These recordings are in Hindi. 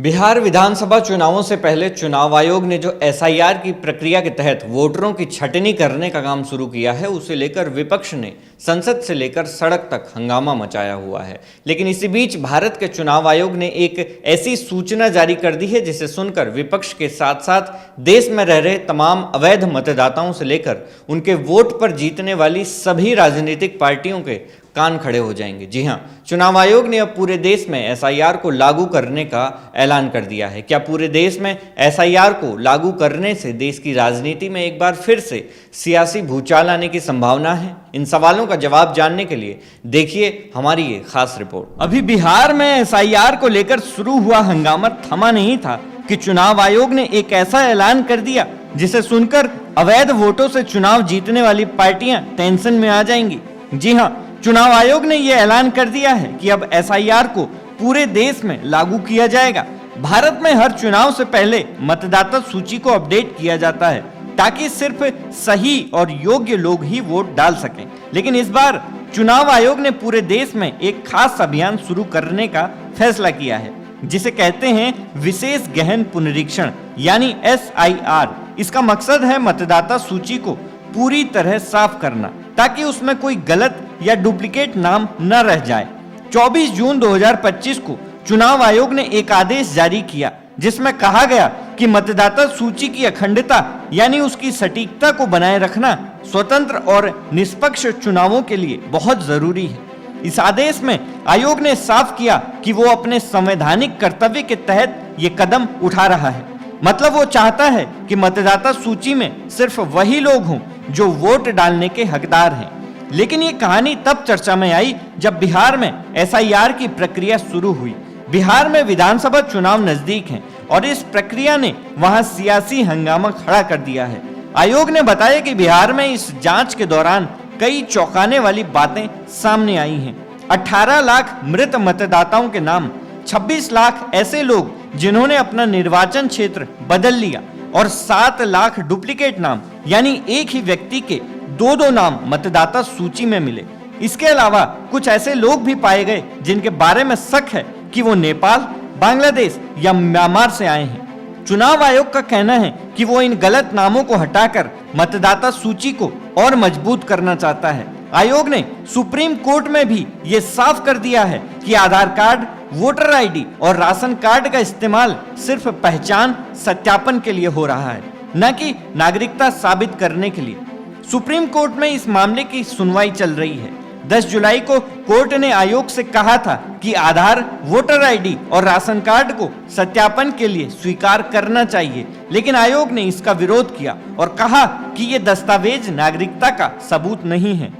बिहार विधानसभा चुनावों से पहले चुनाव आयोग ने जो एसआईआर की प्रक्रिया के तहत वोटरों की छटनी करने का काम शुरू किया है, उसे लेकर विपक्ष ने संसद से लेकर सड़क तक हंगामा मचाया हुआ है। लेकिन इसी बीच भारत के चुनाव आयोग ने एक ऐसी सूचना जारी कर दी है जिसे सुनकर विपक्ष के साथ साथ देश में रह रहे तमाम अवैध मतदाताओं से लेकर उनके वोट पर जीतने वाली सभी राजनीतिक पार्टियों के कान खड़े हो जाएंगे। जी हां, चुनाव आयोग ने अब पूरे देश में एसआईआर को लागू करने का ऐलान कर दिया है। क्या पूरे देश में एसआईआर को लागू करने से देश की राजनीति में एक बार फिर से सियासी भूचाल आने की संभावना है? इन सवालों का जवाब जानने के लिए देखिए हमारी ये खास रिपोर्ट। अभी बिहार में एसआईआर को लेकर शुरू हुआ हंगामा थमा नहीं था कि चुनाव आयोग ने एक ऐसा ऐलान कर दिया जिसे सुनकर अवैध वोटों से चुनाव जीतने वाली पार्टियां टेंशन में आ जाएंगी। जी हां, चुनाव आयोग ने यह ऐलान कर दिया है कि अब एसआईआर को पूरे देश में लागू किया जाएगा। भारत में हर चुनाव से पहले मतदाता सूची को अपडेट किया जाता है ताकि सिर्फ सही और योग्य लोग ही वोट डाल सकें। लेकिन इस बार चुनाव आयोग ने पूरे देश में एक खास अभियान शुरू करने का फैसला किया है जिसे कहते हैं विशेष गहन पुनरीक्षण यानी एसआईआर। इसका मकसद है मतदाता सूची को पूरी तरह साफ करना ताकि उसमें कोई गलत या डुप्लीकेट नाम न रह जाए। 24 जून 2025 को चुनाव आयोग ने एक आदेश जारी किया जिसमें कहा गया कि मतदाता सूची की अखंडता यानी उसकी सटीकता को बनाए रखना स्वतंत्र और निष्पक्ष चुनावों के लिए बहुत जरूरी है। इस आदेश में आयोग ने साफ किया कि वो अपने संवैधानिक कर्तव्य के तहत ये कदम उठा रहा है। मतलब वो चाहता है कि मतदाता सूची में सिर्फ वही लोग हों जो वोट डालने के हकदार हैं। लेकिन ये कहानी तब चर्चा में आई जब बिहार में एसआईआर की प्रक्रिया शुरू हुई। बिहार में विधानसभा चुनाव नजदीक हैं और इस प्रक्रिया ने वहां सियासी हंगामा खड़ा कर दिया है। आयोग ने बताया कि बिहार में इस जांच के दौरान कई चौंकाने वाली बातें सामने आई हैं। 18 लाख मृत मतदाताओं के नाम, 26 लाख ऐसे लोग जिन्होंने अपना निर्वाचन क्षेत्र बदल लिया और 7 लाख डुप्लीकेट नाम यानी एक ही व्यक्ति के दो नाम मतदाता सूची में मिले। इसके अलावा कुछ ऐसे लोग भी पाए गए जिनके बारे में शक है कि वो नेपाल, बांग्लादेश या म्यांमार से आए हैं। चुनाव आयोग का कहना है कि वो इन गलत नामों को हटाकर मतदाता सूची को और मजबूत करना चाहता है। आयोग ने सुप्रीम कोर्ट में भी ये साफ कर दिया है कि आधार कार्ड, वोटर आईडी और राशन कार्ड का इस्तेमाल सिर्फ पहचान सत्यापन के लिए हो रहा है, न कि नागरिकता साबित करने के लिए। सुप्रीम कोर्ट में इस मामले की सुनवाई चल रही है। 10 जुलाई को कोर्ट ने आयोग से कहा था कि आधार, वोटर आईडी और राशन कार्ड को सत्यापन के लिए स्वीकार करना चाहिए, लेकिन आयोग ने इसका विरोध किया और कहा कि ये दस्तावेज नागरिकता का सबूत नहीं है।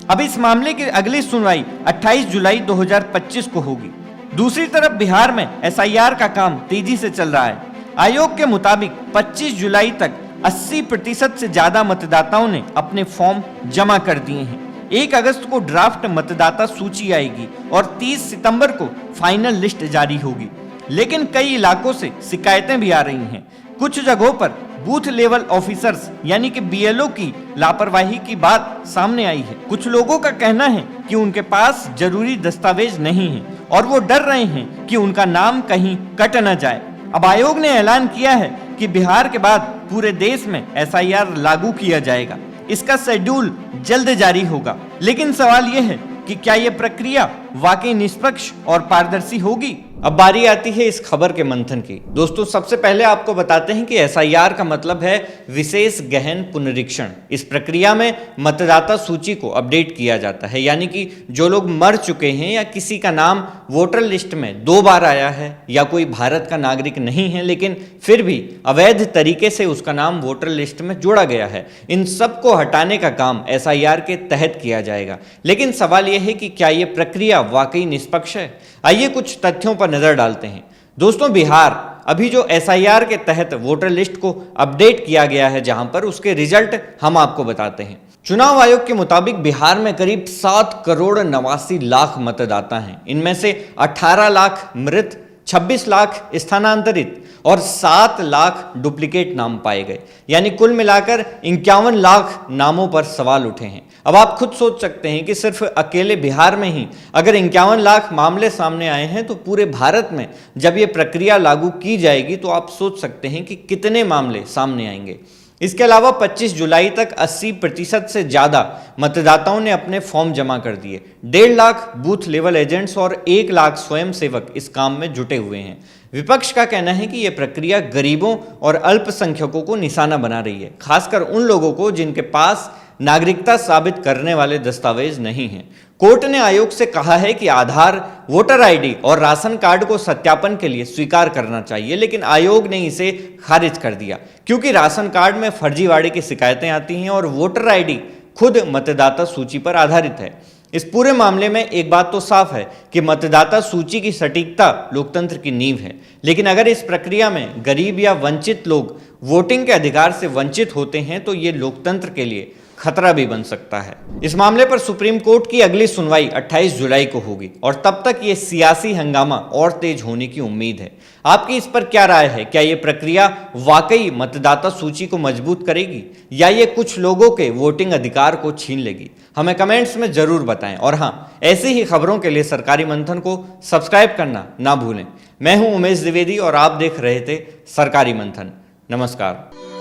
अब इस मामले की अगली सुनवाई 28 जुलाई 2025 को होगी। दूसरी तरफ बिहार में एसआईआर का काम तेजी से चल रहा है। आयोग के मुताबिक 25 जुलाई तक 80% से ज्यादा मतदाताओं ने अपने फॉर्म जमा कर दिए हैं। 1 अगस्त को ड्राफ्ट मतदाता सूची आएगी और 30 सितंबर को फाइनल लिस्ट जारी होगी। लेकिन कई इलाकों से शिकायतें भी आ रही हैं। कुछ जगहों पर बूथ लेवल ऑफिसर्स यानी कि बीएलओ की लापरवाही की बात सामने आई है। कुछ लोगों का कहना है कि उनके पास जरूरी दस्तावेज नहीं है और वो डर रहे हैं कि उनका नाम कहीं कट न जाए। अब आयोग ने ऐलान किया है कि बिहार के बाद पूरे देश में एसआईआर लागू किया जाएगा। इसका शेड्यूल जल्द जारी होगा। लेकिन सवाल यह है कि क्या यह प्रक्रिया वाकई निष्पक्ष और पारदर्शी होगी? अब बारी आती है इस खबर के मंथन की। दोस्तों, सबसे पहले आपको बताते हैं कि एसआईआर का मतलब है विशेष गहन पुनरीक्षण। इस प्रक्रिया में मतदाता सूची को अपडेट किया जाता है, यानी कि जो लोग मर चुके हैं या किसी का नाम वोटर लिस्ट में 2 बार आया है या कोई भारत का नागरिक नहीं है लेकिन फिर भी अवैध तरीके से उसका नाम वोटर लिस्ट में जोड़ा गया है, इन सबको हटाने का काम एसआईआर के तहत किया जाएगा। लेकिन सवाल यह है कि क्या यह प्रक्रिया वाकई निष्पक्ष है? आइए कुछ तथ्यों पर नजर डालते हैं। दोस्तों, बिहार अभी जो एसआईआर के तहत वोटर लिस्ट को अपडेट किया गया है, जहां पर उसके रिजल्ट हम आपको बताते हैं। चुनाव आयोग के मुताबिक बिहार में करीब 7 करोड़ 89 लाख मतदाता हैं। इनमें से 18 लाख मृत, 26 लाख स्थानांतरित और 7 लाख डुप्लीकेट नाम पाए गए। यानी कुल मिलाकर 51 लाख नामों पर सवाल उठे हैं। अब आप खुद सोच सकते हैं कि सिर्फ अकेले बिहार में ही अगर 51 लाख मामले सामने आए हैं तो पूरे भारत में जब ये प्रक्रिया लागू की जाएगी तो आप सोच सकते हैं कि कितने मामले सामने आएंगे। इसके अलावा 25 जुलाई तक 80% से ज्यादा मतदाताओं ने अपने फॉर्म जमा कर दिए। 1.5 लाख बूथ लेवल एजेंट्स और 1 लाख स्वयंसेवक इस काम में जुटे हुए हैं। विपक्ष का कहना है कि यह प्रक्रिया गरीबों और अल्पसंख्यकों को निशाना बना रही है, खासकर उन लोगों को जिनके पास नागरिकता साबित करने वाले दस्तावेज नहीं हैं। कोर्ट ने आयोग से कहा है कि आधार, वोटर आईडी और राशन कार्ड को सत्यापन के लिए स्वीकार करना चाहिए, लेकिन आयोग ने इसे खारिज कर दिया क्योंकि राशन कार्ड में फर्जीवाड़े की शिकायतें आती हैं और वोटर आईडी खुद मतदाता सूची पर आधारित है। इस पूरे मामले में एक बात तो साफ है कि मतदाता सूची की सटीकता लोकतंत्र की नींव है, लेकिन अगर इस प्रक्रिया में गरीब या वंचित लोग वोटिंग के अधिकार से वंचित होते हैं तो ये लोकतंत्र के लिए खतरा भी बन सकता है। इस मामले पर सुप्रीम कोर्ट की अगली सुनवाई 28 जुलाई को होगी और तब तक ये सियासी हंगामा और तेज होने की उम्मीद है। आपकी इस पर क्या राय है? क्या ये प्रक्रिया वाकई मतदाता सूची को मजबूत करेगी या ये कुछ लोगों के वोटिंग अधिकार को छीन लेगी? हमें कमेंट्स में जरूर बताएं और हाँ, ऐसी ही खबरों के लिए सरकारी मंथन को सब्सक्राइब करना ना भूलें। मैं हूं उमेश द्विवेदी और आप देख रहे थे सरकारी मंथन। नमस्कार।